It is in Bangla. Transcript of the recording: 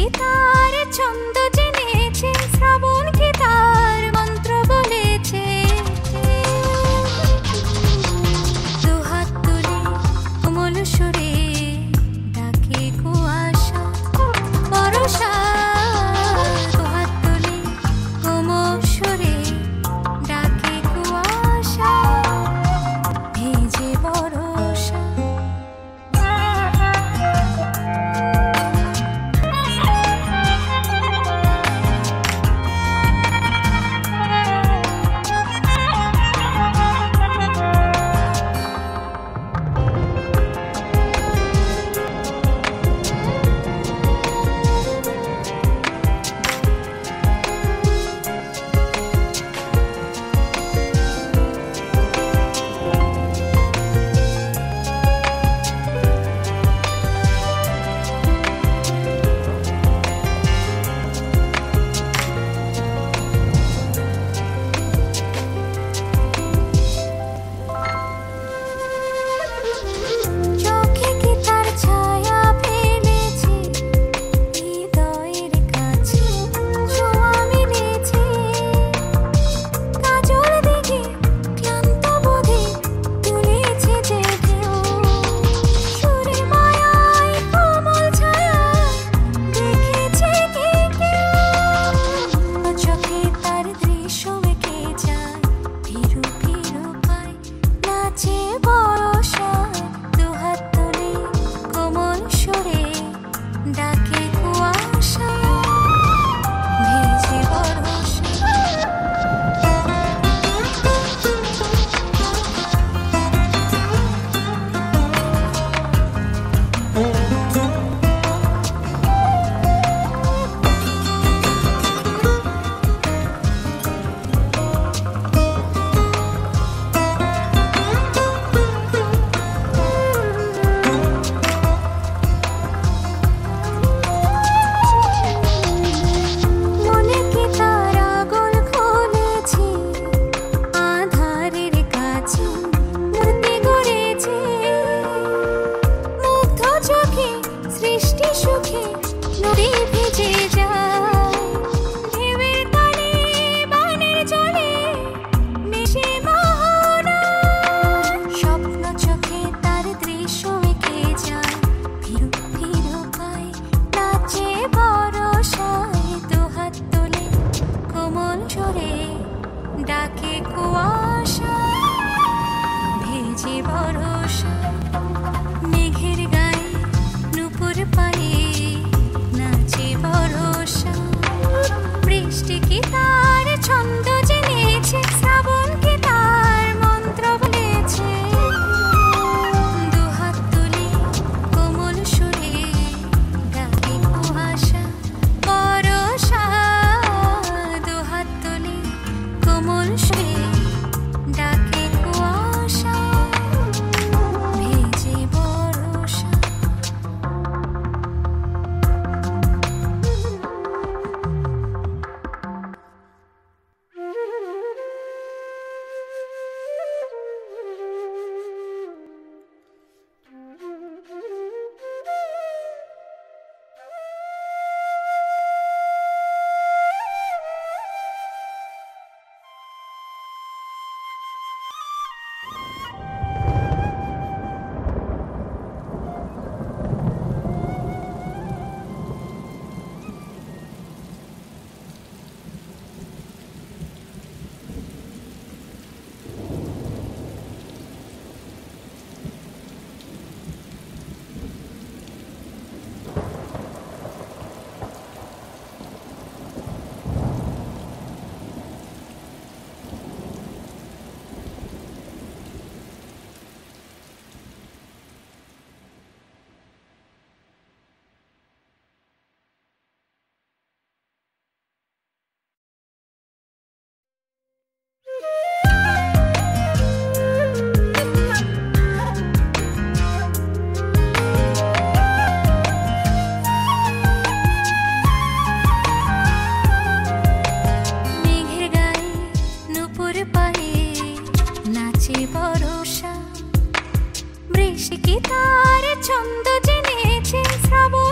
কি তার ছন্দ জেনেছে, শ্রাবণ কি তার মন্ত্র বলেছে। দুহাত তুলে কোমল সুরে ডাকে কুয়াশা বরষা। দুহাত তুলে কোমল সুরে ডাকে কুয়াশা ভেজে বরষা। ডাকে কুয়াশা ভেজে বরষা। মেঘের গায়ে নূপুর পায়ে নাচে বরষা। বৃষ্টি কি তার ছন্দ জেনেছে, শ্রাবণ কি তার মন্ত্র বলেছে। দুহাত তুলে কোমল সুরে ডাকে কুয়াশা বরষা। দুহাত তুলে কোমল সুরে ডাকে কুয়াশা ভেজে বরষা। বৃষ্টি কি তার ছন্দ জেনেছে, শ্রাবণ